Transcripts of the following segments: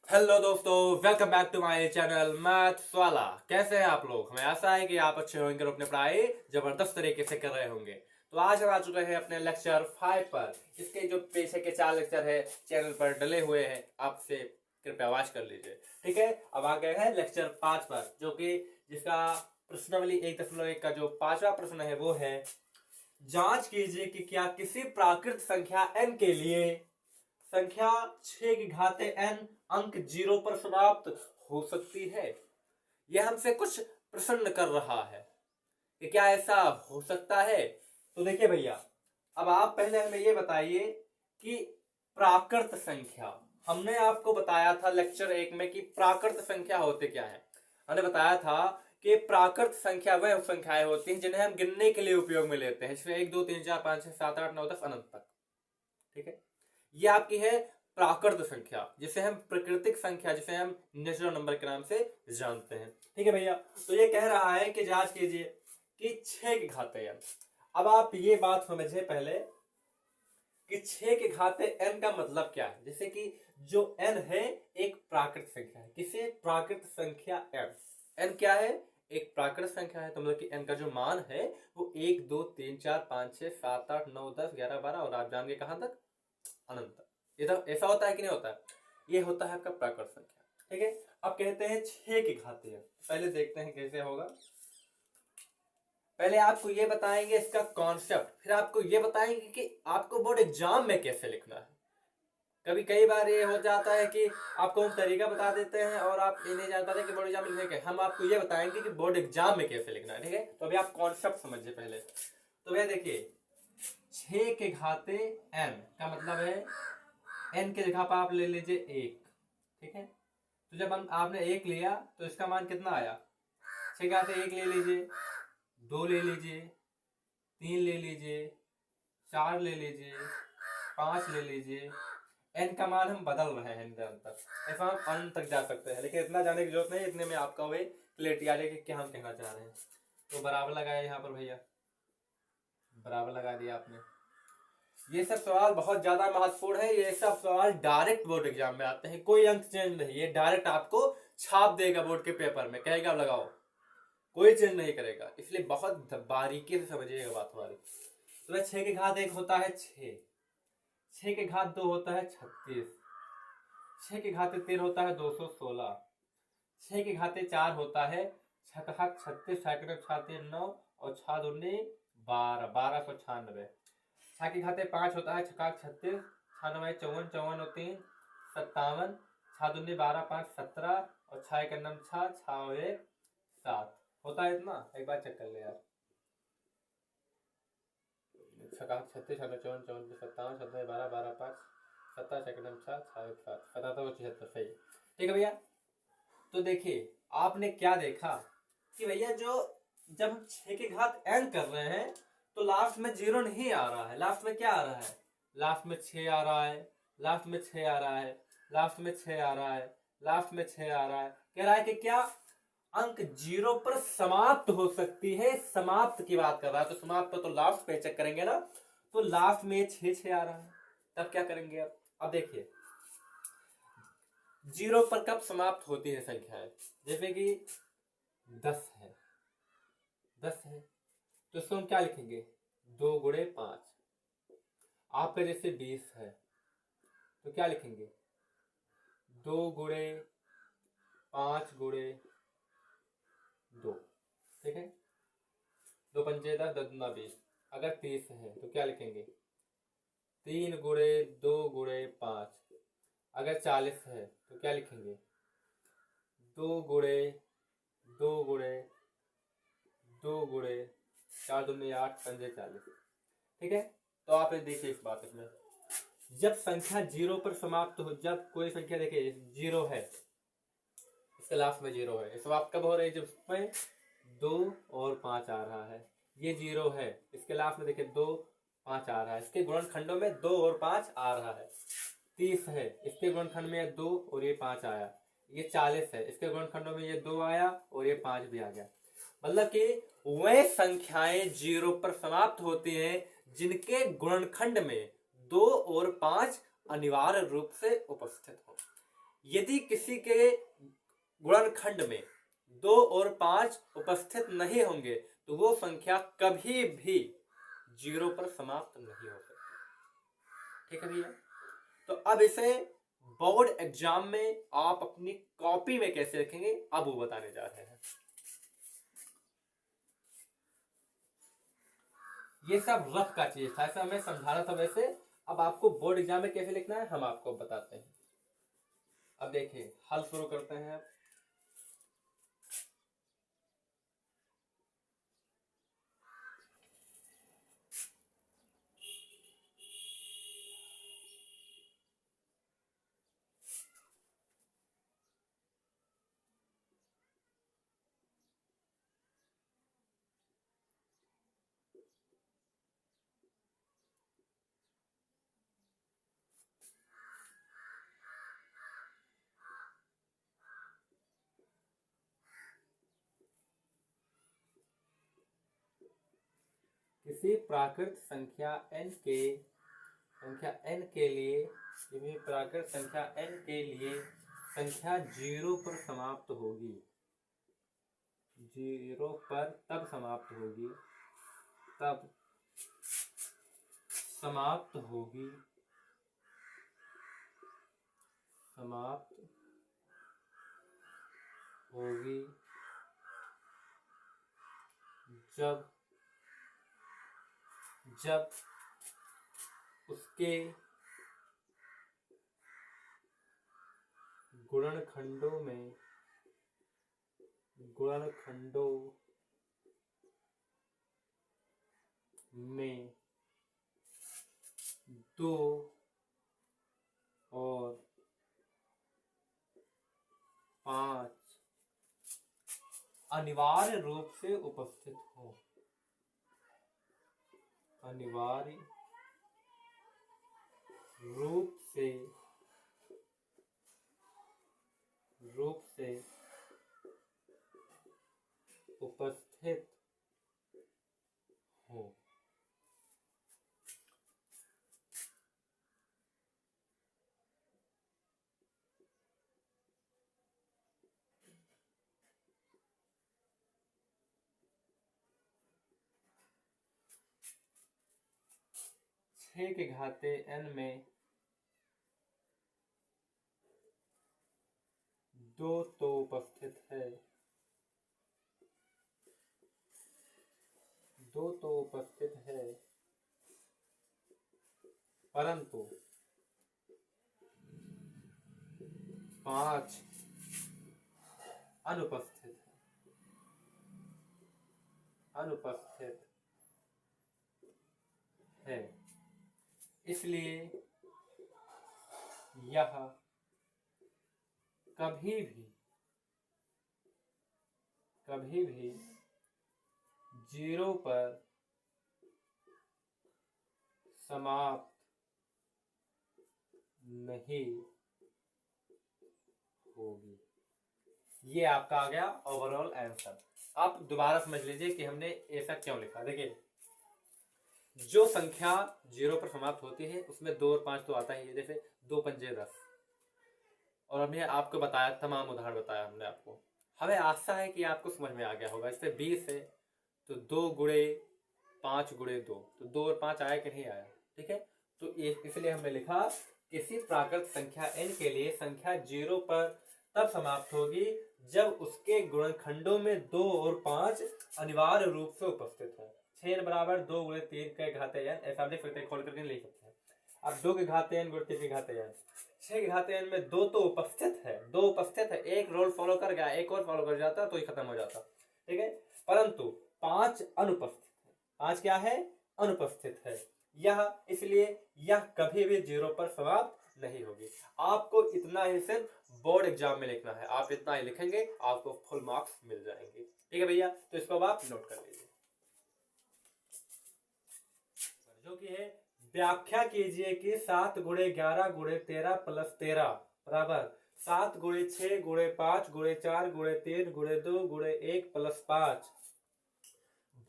Hello दोस्तों, welcome back to my channel maths वाला। कैसे हैं आप लोग? हमें आशा है कि आप अच्छे होंगे और अपने पढ़ाई जबरदस्त तरीके से कर रहे होंगे। तो आज हम आ चुके हैं अपने लेक्चर 5 पर। इसके जो पीछे के 4 लेक्चर है चैनल पर डले हुए हैं, आपसे कृपया वॉच कर लीजिए। ठीक है, अब आ गए हैं लेक्चर 5 पर, जो कि जिसका प्रश्नावली 1.1 का जो 5वां प्रश्न है वो है, जांच कीजिए कि क्या किसी प्राकृत संख्या n के लिए संख्या 6 की घाते n अंक 0 पर समाप्त हो सकती है। यह हमसे कुछ प्रश्न कर रहा है कि क्या ऐसा हो सकता है। तो देखिए भैया, अब आप पहले हमें यह बताइए कि प्राकृत संख्या, हमने आपको बताया था लेक्चर 1 में कि प्राकृत संख्या होते क्या है। हमने बताया था कि प्राकृत संख्या वह संख्याएं होती हैं जिन्हें हम गिनने के लिए उपयोग में लेते हैं, जिसमें 1 2 3 4 5 6 7 8 9 10 अनंत तक। ठीक है, ये आपकी है प्राकृत संख्या, जिसे हम प्राकृतिक संख्या, जिसे हम नेचुरल नंबर के नाम से जानते हैं। ठीक है भैया, तो ये कह रहा है कि जांच कीजिए कि 6 की घाते n। अब आप ये बात समझिए पहले कि 6 के घाते n का मतलब क्या है। जैसे कि जो n है एक प्राकृत संख्या है। किसे? प्राकृत संख्या n क्या है? एक प्राकृत संख्या है। तो मतलब कि n का जो मान है वो 1 2 3 4 5 6 7 8 9 10 11 12 और आप जान गए कहां तक? अनंत तक। ये तो ऐसा होता है कि नहीं होता है? ये होता है आपका प्राकृत संख्या। ठीक है, अब कहते हैं 6 के घाते n। पहले देखते हैं कैसे होगा। पहले आपको ये बताएंगे इसका कॉन्सेप्ट, फिर आपको ये बताएंगे कि आपको बोर्ड एग्जाम में कैसे लिखना है। कभी कई बार ये हो जाता है कि आपको हम तरीका बता देते हैं और आप ये नहीं जान पाते कि बोर्ड एग्जाम में लिखने के। हम आपको ये बताएंगे कि बोर्ड एग्जाम में कैसे लिखना है। ठीक है, तो अभी आप कॉन्सेप्ट समझिए पहले। तो भैया देखिए, 6 के घाते n का मतलब है n की जगह पर आप ले लीजिए 1। ठीक है, तो जब हम आपने 1 लिया तो इसका मान कितना आया? 6 के घाते 1 ले लीजिए, 2 ले लीजिए, 3 ले लीजिए, 4 ले लीजिए, 5 ले लीजिए। n का मान हम बदल रहे हैं निरंतर, ऐसा हम अनंत तक जा सकते हैं, लेकिन इतना जाने की जरूरत नहीं। इतने में आपका वे क्लियरिटी आ जाएगी कि क्या हम कहना चाह रहे हैं। तो बराबर लगाया यहाँ पर भैया, बराबर लगा दिया आपने। ये सब सवाल बहुत ज्यादा महत्वपूर्ण है। ये सब सवाल डायरेक्ट बोर्ड एग्जाम में आते हैं, कोई अंक चेंज नहीं। ये डायरेक्ट आपको छाप देगा बोर्ड के पेपर में, कहेगा लगाओ, कोई चेंज नहीं करेगा। इसलिए बहुत बारीकी से समझिएगा बात हमारी। तो 6 के घात 1 होता है 6, 6 के घात 2 होता है 36, 6 के घाते 3 होता है 216, 6 के घाते 4 होता है 36, 36 9 और 6 दूनी 12, 1296। 6 के घाते 5 होता है 36, 6 9 54, 54 और 3 57, 6 दूनी 12 5 17 और 6 एक 9 6 6 1 7 होता है इतना। एक बार चेक कर ले यार। 36 56 54 54 57 17 12 12 5 17 एक 9 6 6 1 7 77 76 सही। ठीक है भैया, तो देखिए आपने क्या देखा कि भैया जो जब हम 6 के घात n कर रहे हैं तो लास्ट में 0 नहीं आ रहा है। लास्ट में क्या आ रहा है? लास्ट में 6 आ रहा है, लास्ट में 6 आ रहा है, लास्ट में 6 आ रहा है, लास्ट में 6 आ रहा है। कह रहा है कि क्या अंक 0 पर समाप्त हो सकती है। समाप्त की बात कर रहा है, तो समाप्त तो लास्ट पे चेक करेंगे ना। तो लास्ट में 6 आ रहा है, तब क्या करेंगे? अब देखिए 0 पर कब समाप्त होती है संख्याएं? जैसे कि 10 है, 10 है तो इसको हम क्या लिखेंगे? 2 गुणे 5। आपका जैसे 20 है तो क्या लिखेंगे? 2 गुणे 5 गुणे 2। ठीक है, 2 पंचे 10, 10 दूना 20। अगर 30 है तो क्या लिखेंगे? 3 गुणे 2 गुणे 5। अगर 40 है तो क्या लिखेंगे? 2 गुणे 2 गुणे 2 गुणे 4 दूनी 8 पंजे 40। ठीक है, तो आपने देखिए इस बात में, जब संख्या 0 पर समाप्त हो, जब कोई संख्या देखिए 0 है, इसके लास्ट में 0 है, समाप्त कब हो रही है? जब उसमें 2 और 5 आ रहा है। ये 0 है, इसके लास्ट में देखिए 2 5 आ रहा है, इसके गुणनखंडों में 2 और 5 आ रहा है। 30 है, इसके गुणनखंड में 2 और ये 5 आया। ये 40 है, इसके गुणनखंडों में ये 2 आया और ये 5 भी आ गया। मतलब कि वह संख्याएं 0 पर समाप्त होती हैं जिनके गुणनखंड में 2 और 5 अनिवार्य रूप से उपस्थित हो। यदि किसी के गुणनखंड में 2 और 5 उपस्थित नहीं होंगे तो वो संख्या कभी भी 0 पर समाप्त नहीं हो सकती। ठीक है भैया। तो अब इसे बोर्ड एग्जाम में आप अपनी कॉपी में कैसे लिखेंगे अब वो बताने जा रहे हैं। ये सब रफ का चीज था, ऐसा मैं समझा रहा था वैसे। अब आपको बोर्ड एग्जाम में कैसे लिखना है हम आपको बताते हैं। अब देखिए हल शुरू करते हैं। किसी प्राकृत संख्या n के लिए किसी प्राकृत संख्या n के लिए संख्या 0 पर समाप्त होगी, 0 पर तब समाप्त होगी जब उसके गुणनखंडों में 2 और 5 अनिवार्य रूप से उपस्थित हो। अनिवार्य रूप से उपस्थित हो। छः के घाते n में 2 तो उपस्थित है, 2 तो उपस्थित है परंतु 5 अनुपस्थित है। इसलिए यह कभी भी 0 पर समाप्त नहीं होगी। ये आपका आ गया ओवरऑल आंसर। आप दोबारा समझ लीजिए कि हमने ऐसा क्यों लिखा। देखिए जो संख्या 0 पर समाप्त होती है उसमें 2 और 5 तो आता ही है, जैसे 2 पंजे 10। और हमने आपको बताया, तमाम उदाहरण बताया हमने आपको। हमें आशा है कि आपको समझ में आ गया होगा। इससे 20 है तो 2 गुणे 5 गुणे 2, तो 2 और 5 आया कि नहीं आया। ठीक है, तो इसलिए हमने लिखा किसी प्राकृत संख्या n के लिए संख्या 0 पर तब समाप्त होगी जब उसके गुणनखंडों में 2 और 5 अनिवार्य रूप से उपस्थित हो। 6 बराबर 2 गुणे 3 के घाते n, ऐसा लिख सकते हैं, खोल करके लिख सकते हैं। अब 2 के घाते n गुणे 3 के घाते n, 6 के घाते n में 2 तो उपस्थित है, 2 उपस्थित है, एक रोल फॉलो कर गया, एक और फॉलो कर जाता तो ही खत्म हो जाता। ठीक है, परंतु 5 अनुपस्थित है। 5 क्या है? अनुपस्थित है। यह इसलिए यह कभी भी 0 पर समाप्त नहीं होगी। आपको इतना ही सिर्फ बोर्ड एग्जाम में लिखना है। आप इतना ही लिखेंगे, आपको फुल मार्क्स मिल जाएंगे। ठीक है भैया, तो इसको आप नोट कर लीजिए। जो कि है व्याख्या कीजिए कि 7 गुणे 11 गुणे 13 प्लस 13 बराबर 7 गुणे 6 गुणे 5 गुणे 4 गुणे 3 गुणे 2 गुणे 1 प्लस 5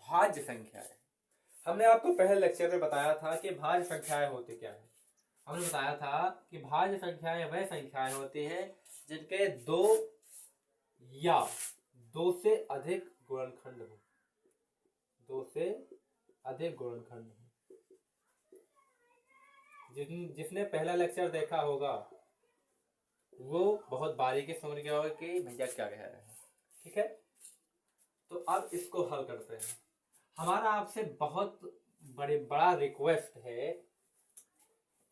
भाज्य संख्या है। हमने आपको पहले लेक्चर में बताया था कि भाज्य संख्याएं होती क्या है। हमने बताया था कि भाज्य संख्याएं वह संख्याएं होती हैं जिनके दो या दो से अधिक गुणनखंड हो, दो से अधिक गुणनखंड हो। जिसने पहला लेक्चर देखा होगा वो बहुत बारीकी से समझ गया होगा कि भैया क्या कह रहे हैं। ठीक है, तो अब इसको हल करते हैं। हमारा आपसे बहुत बड़ा रिक्वेस्ट है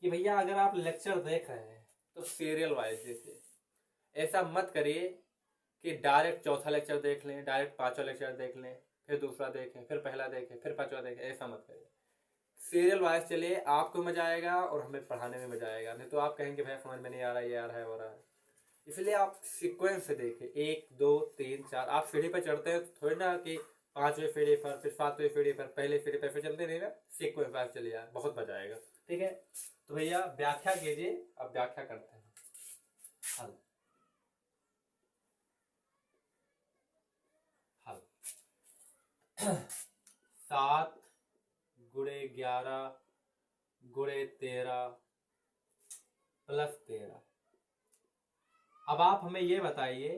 कि भैया अगर आप लेक्चर देख रहे हैं तो सीरियल वाइज देखिए। ऐसा मत करिए कि डायरेक्ट चौथा लेक्चर देख लें, डायरेक्ट पांचवा लेक्चर देख लें, फिर दूसरा देखें, फिर पहला देखें, फिर पांचवा देखें। ऐसा मत करिए, सीरियल वाइज चलिए, आपको मजा आएगा और हमें पढ़ाने में मजा आएगा। नहीं तो आप कहेंगे भाई समझ में नहीं आ रहा, ये आ रहा है वो रहा है। इसलिए आप सीक्वेंस से देखें, 1 2 3 4। आप सीढ़ी पर चढ़ते हैं तो थोड़ी ना कि 5वें सीढ़ी पर, फिर 7वें सीढ़ी पर, पहले सीढ़ी पर, फिर चलते नहीं ना, सीक्वेंस वाइज चलिए यार, बहुत मजा आएगा। ठीक है, तो भैया व्याख्या कीजिए। अब व्याख्या करते हैं। हल हल 7 गुणे 11 गुणे 13 प्लस 13। अब आप हमें ये बताइए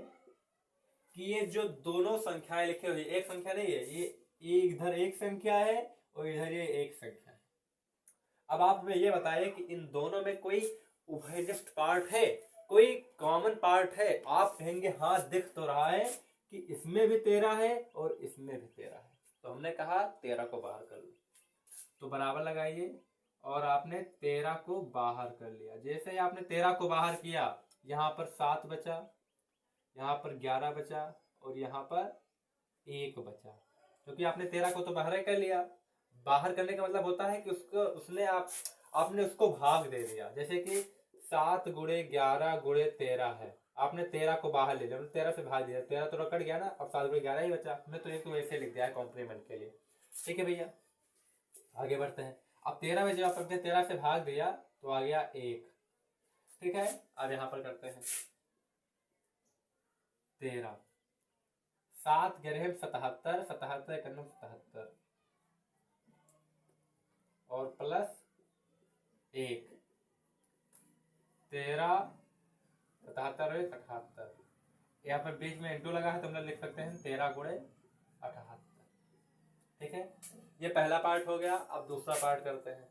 कि ये जो दोनों संख्याएं लिखी हुई, एक संख्या नहीं है ये इधर एक संख्या है और इधर ये एक संख्या है। अब आप हमें ये बताइए कि इन दोनों में कोई उभयनिष्ठ पार्ट है, कोई कॉमन पार्ट है। आप कहेंगे हाँ दिख तो रहा है कि इसमें भी 13 है और इसमें भी 13 है। तो हमने कहा 13 को बाहर कर लो, तो बराबर लगाइए और आपने 13 को बाहर कर लिया। जैसे ही आपने 13 को बाहर किया, यहाँ पर 7 बचा, यहाँ पर 11 बचा और यहाँ पर 1 बचा, क्योंकि आपने 13 को तो बाहर ही कर लिया। बाहर करने का मतलब होता है कि आपने उसको भाग दे दिया। जैसे कि 7 गुणे 11 गुणे 13 है, आपने 13 को बाहर ले लिया, 13 से भाग दिया, 13 तो कट गया ना, अब 7 गुणे 11 ही बचा। हमने तो एक तो वैसे लिख दिया है कॉम्प्लीमेंट के लिए। ठीक है भैया, आगे बढ़ते हैं। अब 13 में जब आपने 13 से भाग दिया तो आ गया 1। ठीक है, अब यहां पर करते हैं 13, 7 ग्रह 77, 77 कन्नम 77 और प्लस 1, 13 77 78। यहाँ पर बीच में इंटू लगा है तो हम लोग लिख सकते हैं 13 गुणे 78। ठीक है, ये पहला पार्ट हो गया। अब दूसरा पार्ट करते हैं।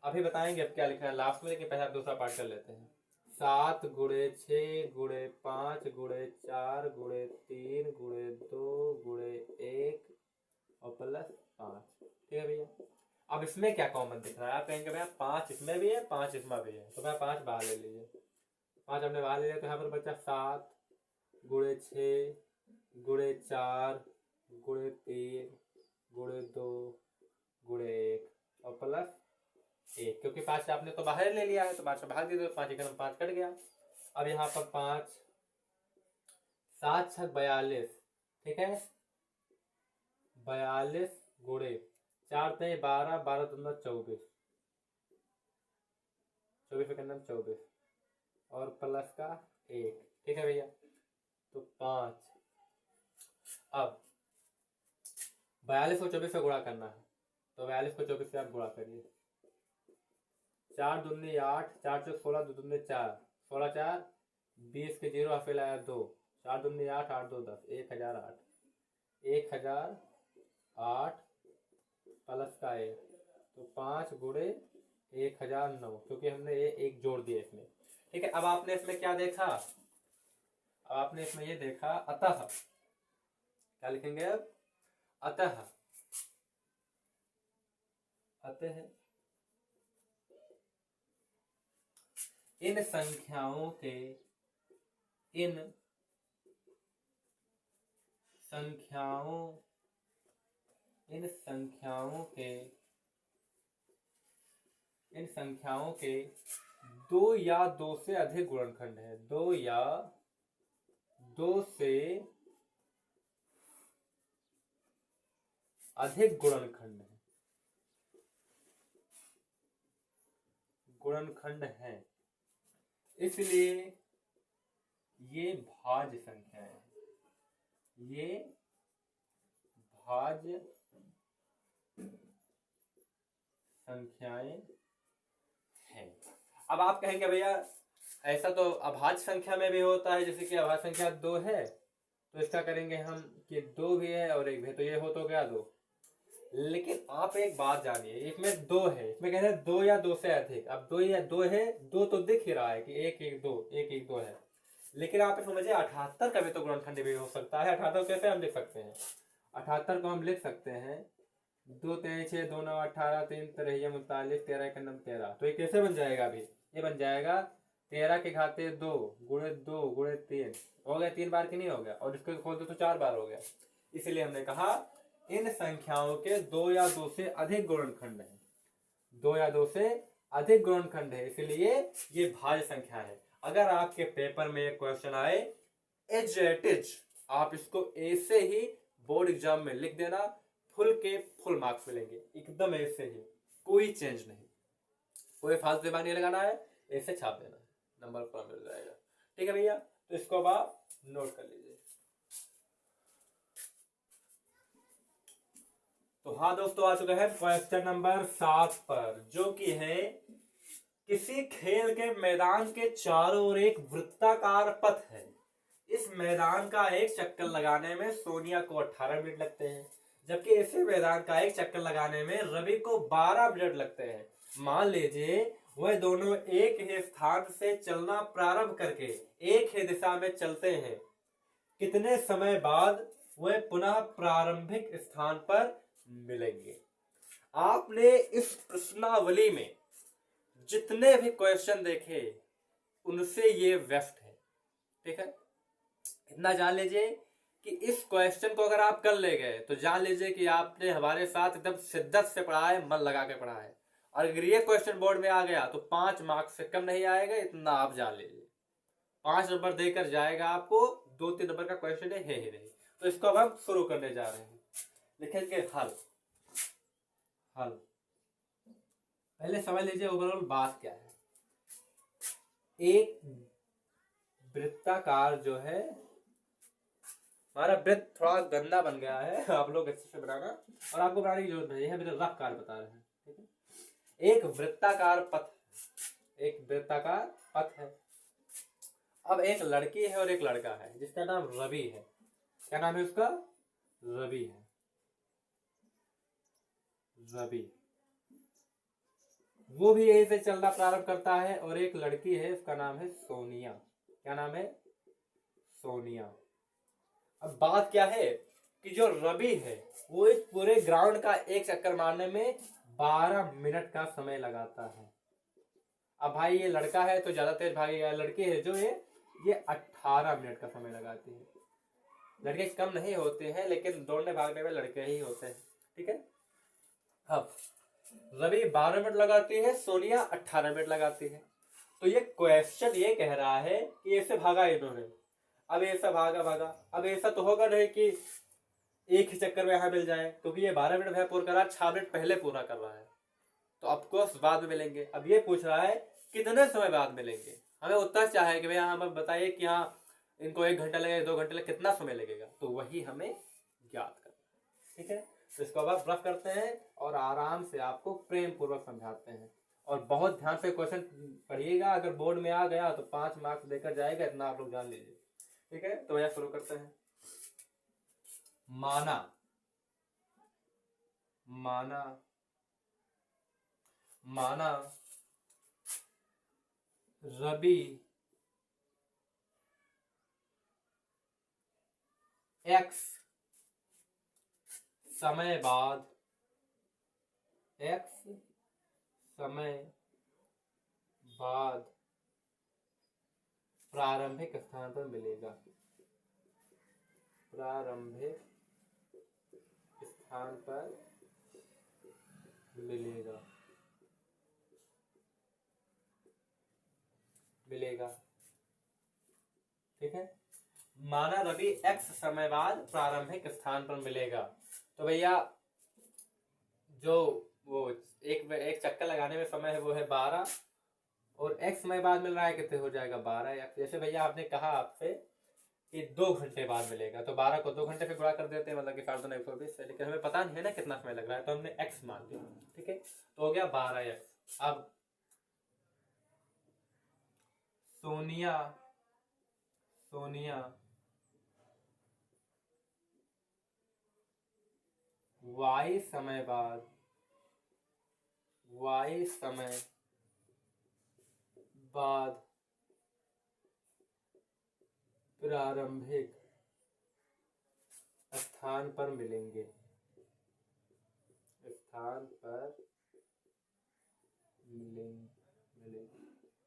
अभी बताएंगे अब क्या लिखा है लास्ट में, लेकिन पहले आप दूसरा पार्ट कर लेते हैं। 7 गुणे 6 गुणे 5 गुणे 4 गुणे 3 गुणे 2 गुणे 1 और प्लस 5। ठीक है भैया, अब इसमें क्या कॉमन दिख रहा है? आप कहेंगे भैया 5 इसमें भी है 5 इसमें भी है, तो भैया 5 बाहर ले लीजिए। 5 हमने बाहर ले लिया तो यहाँ पर बचा 7 गुणे 6 गुणे 4 गुणे 3 गुणे 2 गुणे 1 और प्लस 1, क्योंकि 5 आपने तो बाहर ले लिया है तो 5 से भाग दीजिए, 5 एकम 5 कट गया। अब यहाँ पर 5 7 6 42। ठीक है, 42 गुणे 4 3 12 12 3 24, 24 के 24 और प्लस का 1। ठीक है भैया, तो 5। अब 42 को 24 से गुणा करना है, तो 42 को 24 से आप गुणा करिए। 4 दूनी 8, 4 चौक 16, 2 दूनी 4, 16 4 20 के 0 हाफिल आया 2, 4 दूनी 8, 8 2 10, 1008, 1008 प्लस का 1, तो 5 गुणे 1009, क्योंकि हमने ये 1 जोड़ दिया इसमें। ठीक है, अब आपने इसमें क्या देखा? अब आपने इसमें ये देखा अतः, क्या लिखेंगे अब? अतः, अतः इन संख्याओं के इन संख्याओं के 2 या 2 से अधिक गुणनखंड है। 2 या 2 से अधिक गुणनखंड है, इसलिए ये भाज्य संख्याएं हैं। ये भाज्य संख्याएं हैं। अब आप कहेंगे भैया ऐसा तो अभाज्य संख्या में भी होता है, जैसे कि अभाज्य संख्या 2 है तो इसका करेंगे हम कि 2 भी है और 1 भी है, तो ये हो तो गया 2। लेकिन आप एक बात जानिए, इसमें 2 है, इसमें कहते हैं 2 या 2 से अधिक। अब 2 या 2 है, 2 तो दिख ही रहा है कि 1 1 2 1 1 2 है। लेकिन आप समझिए 78 का भी तो गुणनखंड भी हो सकता है। 78 कैसे हम लिख सकते हैं? 78 को हम लिख सकते हैं 2 3 6 2 9 18 3 13 39 13 1 9 13। तो ये कैसे बन जाएगा? अभी ये बन जाएगा 13 के घाते 2 गुणे 2 गुणे 3 हो गया, 3 बार की नहीं हो गया, और इसको खोल दो तो 4 बार हो गया। इसलिए हमने कहा इन संख्याओं के 2 या 2 से अधिक गुणनखंड है, 2 या 2 से अधिक गुणनखंड है, इसलिए ये भाज्य संख्या है। अगर आपके पेपर में एक क्वेश्चन आए एज इट इज, आप इसको ऐसे ही बोर्ड एग्जाम में लिख देना, फुल के फुल मार्क्स मिलेंगे, एकदम ऐसे ही, कोई चेंज नहीं, कोई फालतू दिमाग नहीं लगाना है, ऐसे छाप देना, नंबर पूरा मिल जाएगा। ठीक है भैया, तो इसको अब आप नोट कर लीजिए। तो हाँ दोस्तों, आ चुका है क्वेश्चन नंबर 7 पर, जो कि है किसी खेल के मैदान के चारों ओर एक वृत्ताकार पथ है। इस मैदान का एक चक्कर लगाने में सोनिया को 18 मिनट लगते हैं, जबकि इसी मैदान का एक चक्कर लगाने में रवि को 12 मिनट लगते हैं। मान लीजिए वह दोनों एक ही स्थान से चलना प्रारंभ करके एक ही दिशा में चलते हैं, कितने समय बाद वह पुनः प्रारंभिक स्थान पर मिलेंगे? आपने इस प्रश्नावली में जितने भी क्वेश्चन देखे उनसे ये व्यस्त है। ठीक है, इतना जान लीजिए कि इस क्वेश्चन को अगर आप कर ले गए तो जान लीजिए कि आपने हमारे साथ एकदम शिद्दत से पढ़ा है, मन लगा के पढ़ा है। और अगर ये क्वेश्चन बोर्ड में आ गया तो 5 मार्क्स से कम नहीं आएगा, इतना आप जान लीजिए। 5 नंबर देकर जाएगा आपको, 2-3 नंबर का क्वेश्चन है ही नहीं। तो इसको अब हम शुरू करने जा रहे हैं। लिखेंगे हल। हल पहले समझ लीजिए ओवरऑल बात क्या है। एक वृत्ताकार जो है, हमारा वृत्त थोड़ा गंदा बन गया है, आप लोग अच्छे से बनाना, और आपको बनाने की जरूरत नहीं है, मेरे रफ कार्य बता रहे हैं। ठीक है, एक वृत्ताकार पथ, एक वृत्ताकार पथ है। अब एक लड़की है और एक लड़का है जिसका नाम रवि है। क्या नाम है उसका? रवि है, रवि। वो भी यही से चलना प्रारंभ करता है, और एक लड़की है उसका नाम है सोनिया। क्या नाम है? सोनिया। अब बात क्या है कि जो रवि है वो इस पूरे ग्राउंड का एक चक्कर मारने में 12 मिनट का समय लगाता है। अब भाई ये लड़का है तो ज्यादा तेज भागेगा, लड़की है जो ये 18 मिनट का समय लगाती है। लड़के कम नहीं होते हैं, लेकिन दौड़ने भागने में लड़के ही होते हैं। ठीक है, अब रवि 12 मिनट लगाती है, सोनिया 18 मिनट लगाती है। तो ये क्वेश्चन ये कह रहा है कि ऐसे भागा इन्होंने, अब ऐसा भागा भागा, अब ऐसा तो होगा नहीं कि एक ही चक्कर में यहां मिल जाए, क्योंकि ये 12 मिनट पूरा कर रहा है, 6 मिनट पहले पूरा कर रहा है, तो ऑफकोर्स बाद में मिलेंगे। अब ये पूछ रहा है कितने समय बाद मिलेंगे, हमें उत्तर चाहे कि भैया हमें बताइए कि हाँ इनको 1 घंटा लगेगा, 2 घंटे लगेगा, कितना समय लगेगा, तो वही हमें ज्ञात करना है। ठीक है, तो इसको अब रफ करते हैं और आराम से आपको प्रेम पूर्वक समझाते हैं, और बहुत ध्यान से क्वेश्चन पढ़िएगा। अगर बोर्ड में आ गया तो 5 मार्क्स देकर जाएगा, इतना आप लोग जान लीजिए। ठीक है, तो भैया शुरू करते हैं। माना, माना, माना रवि x समय बाद, x समय बाद प्रारंभिक स्थान पर मिलेगा, प्रारंभिक स्थान पर मिलेगा, मिलेगा। ठीक है, माना रवि x समय बाद प्रारंभिक स्थान पर मिलेगा। तो भैया जो वो एक चक्कर लगाने में समय है वो है 12, और x समय बाद मिल रहा है, कितने हो जाएगा 12 या जैसे भैया आपने कहा आपसे कि 2 घंटे बाद मिलेगा, तो 12 को 2 घंटे से गुणा कर देते हैं, मतलब कि 120 है, लेकिन हमें पता नहीं है ना कितना समय लग रहा है, तो हमने x मान लिया। ठीक है, तो हो गया 12x। अब सोनिया सोनिया वाई समय बाद प्रारंभिक स्थान पर मिलेंगे।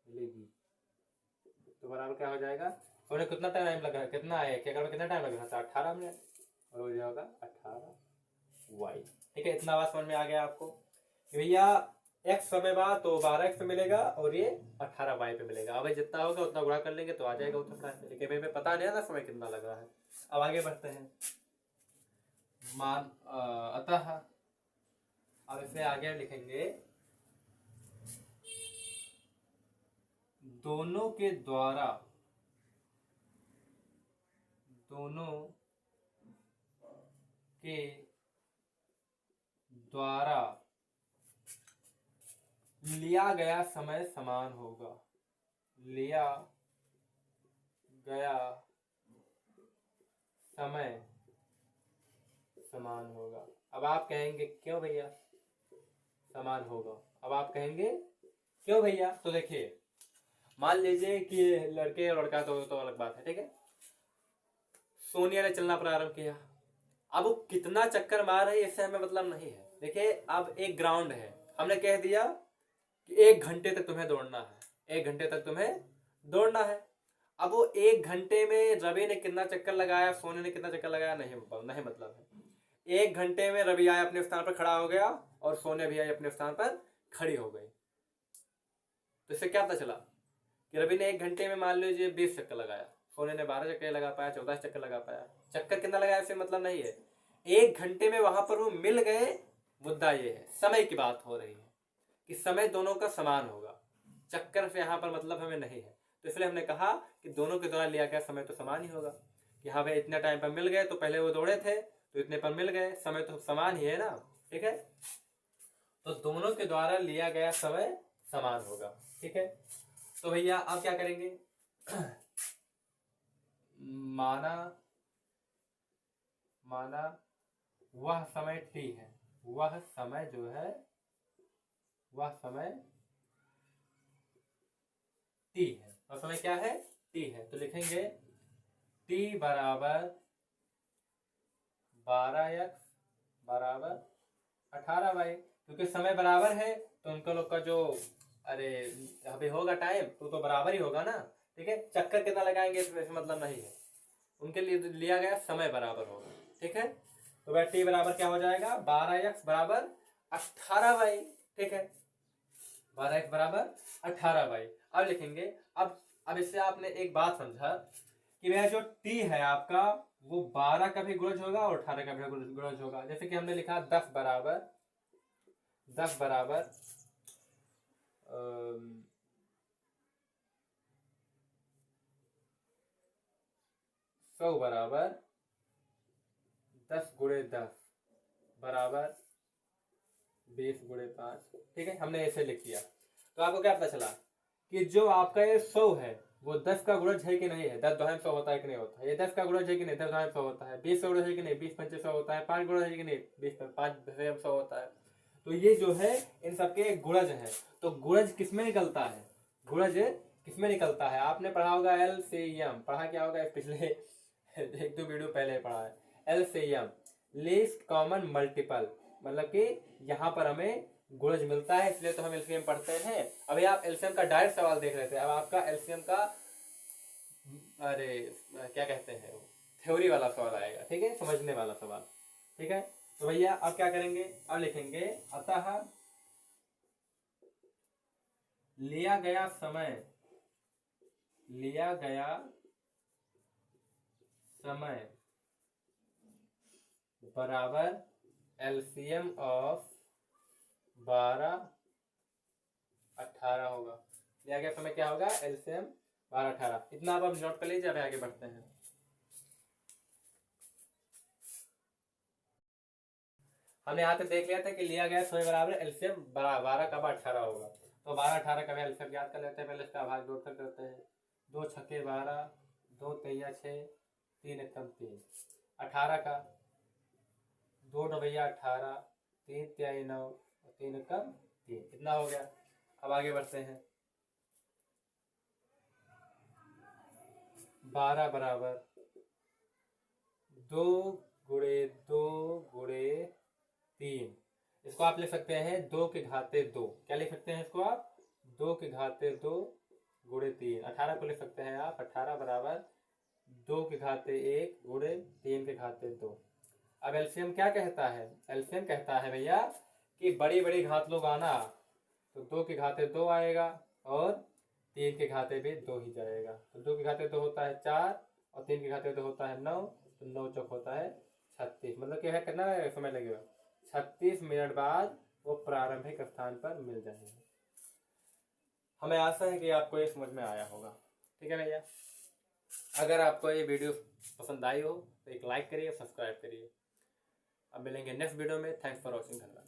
मिलेगी। तो बराबर क्या हो जाएगा? सोने कितना टाइम लगा, कितना है क्या में कितना टाइम लगा था? 18 मिनट। और हो जाएगा 18 वाई। ठीक है, इतना आवाज समझ में आ गया आपको कि भैया x समय बाद तो 12x पे मिलेगा और ये 18y पे मिलेगा। अब जितना होगा उतना गुणा कर लेंगे तो आ जाएगा उतना। लेकिन भाई पता नहीं है ना समय कितना लग रहा है। अब आगे बढ़ते हैं। अतः अब इसे आगे लिखेंगे, दोनों के द्वारा लिया गया समय समान होगा। लिया गया समय समान होगा। अब आप कहेंगे क्यों भैया समान होगा? अब आप कहेंगे क्यों भैया? तो देखिए, मान लीजिए कि लड़के और लड़का तो अलग बात है, ठीक है। सोनिया ने चलना प्रारंभ किया। अब वो कितना चक्कर मार रही है इससे हमें मतलब नहीं है। देखिए, अब एक ग्राउंड है, हमने कह दिया कि 1 घंटे तक तुम्हें दौड़ना है। 1 घंटे तक तुम्हें दौड़ना है। अब वो 1 घंटे में रवि ने कितना चक्कर लगाया, सोने ने कितना चक्कर लगाया, नहीं मतलब है। 1 घंटे में रवि आया अपने स्थान पर खड़ा हो गया और सोने भी आई अपने स्थान पर खड़ी हो गई। तो इससे क्या पता चला कि रवि ने 1 घंटे में मान लीजिए 20 चक्कर लगाया, सोने ने 12 चक्कर लगा पाया, 14 चक्कर लगा पाया। चक्कर कितना लगाया इससे मतलब नहीं है। 1 घंटे में वहां पर वो मिल गए। मुद्दा ये है, समय की बात हो रही है कि समय दोनों का समान होगा। चक्कर से यहाँ पर मतलब हमें नहीं है। तो इसलिए हमने कहा कि दोनों के द्वारा लिया गया समय तो समान ही होगा कि हाँ भाई इतने टाइम पर मिल गए, तो पहले वो दौड़े थे तो इतने पर मिल गए, समय तो समान ही है ना। ठीक है, तो दोनों के द्वारा लिया गया समय समान होगा। ठीक है, तो भैया अब क्या करेंगे? माना वह समय t है। वह समय जो है वह समय t है। और समय क्या है? t है। तो लिखेंगे t बराबर 12x बराबर 18y। क्योंकि समय बराबर है तो उनका लोग का जो अभी होगा टाइम तो बराबर ही होगा ना। ठीक है, चक्कर कितना लगाएंगे इसमें मतलब नहीं है, उनके लिए लिया गया समय बराबर होगा। ठीक है, तो वह t बराबर क्या हो जाएगा? 12x बराबर 18y। ठीक है, 12x बराबर 18y। अब लिखेंगे, अब इससे आपने एक बात समझा कि वह जो t है आपका वो 12 का भी गुणज होगा और 18 का भी गुणज होगा। जैसे कि हमने लिखा 10 बराबर 100 बराबर 10 गुणे 10 बराबर 20 गुणे 5। ठीक है, हमने ऐसे लिख दिया। तो आपको क्या पता चला कि जो आपका ये 100 है वो 10 का गुणज है कि नहीं है? 10 दोहन 100 होता है कि नहीं होता है? ये 10 का गुणज है कि नहीं? 10 दोहन 100 होता है। 20 का गुणज है कि नहीं? 20 पंचे 100 होता है। 5 गुणज है कि नहीं? 20 5 100 होता है। तो ये जो है इन सबके गुणज है। तो गुणज किसमें निकलता है? गुणज किसमें निकलता है? आपने पढ़ा होगा LCM। पढ़ा क्या होगा? पिछले 1-2 वीडियो पहले पढ़ा है। LCM लीस्ट कॉमन मल्टीपल, मतलब कि यहाँ पर हमें गुणज मिलता है इसलिए तो हम एलसीएम पढ़ते हैं। अभी आप एलसीएम का डायरेक्ट सवाल देख रहे थे, अब आपका एलसीएम का क्या कहते हैं थ्योरी वाला सवाल आएगा। ठीक है, समझने वाला सवाल। ठीक है, तो भैया अब क्या करेंगे? अब लिखेंगे अतः लिया गया समय बराबर एलसीएम ऑफ 12 18 होगा। लिया गया समय क्या होगा? एलसीएम 12 18। इतना अब हम नोट कर लीजिए, अब आगे बढ़ते हैं। हमने यहाँ पे देख लिया था कि लिया गया समय बराबर एलसीएम 12 का 18 होगा। तो 12 18 का एलसीएम याद कर लेते हैं, पहले इसका भाग जोड़ कर करते हैं। 2 छक्के 12, 2 तिया 6, 3 एकम 3, 18 का 2 नवैया 18, 3 तिहाई 9, 3 एकम 3, कितना हो गया। अब आगे बढ़ते हैं। 12 बराबर 2 गुणे 2 गुणे 3, इसको आप लिख सकते हैं 2 के घाते 2। क्या लिख सकते हैं इसको आप? 2 के घाते 2 गुणे 3। 18 को लिख सकते हैं आप 18 बराबर 2 के घाते 1 गुणे 3 के घाते 2। अब एलसीएम क्या कहता है? एलसीएम कहता है भैया कि बड़ी बड़ी घात लोग आना, तो 2 के घाते 2 आएगा और 3 के घाते भी 2 ही जाएगा। तो 2 के घाते 2 होता है 4 और 3 के घाते 2 होता है 9, तो 9 चौक होता है 36। मतलब क्या है, कितना समय लगेगा? 36 मिनट बाद वो प्रारंभिक स्थान पर मिल जाएंगे। हमें आशा है कि आपको ये समझ में आया होगा। ठीक है भैया, अगर आपको ये वीडियो पसंद आई हो तो एक लाइक करिए, सब्सक्राइब करिए। अब मिलेंगे नेक्स्ट वीडियो में। Thanks for watching. धन्यवाद।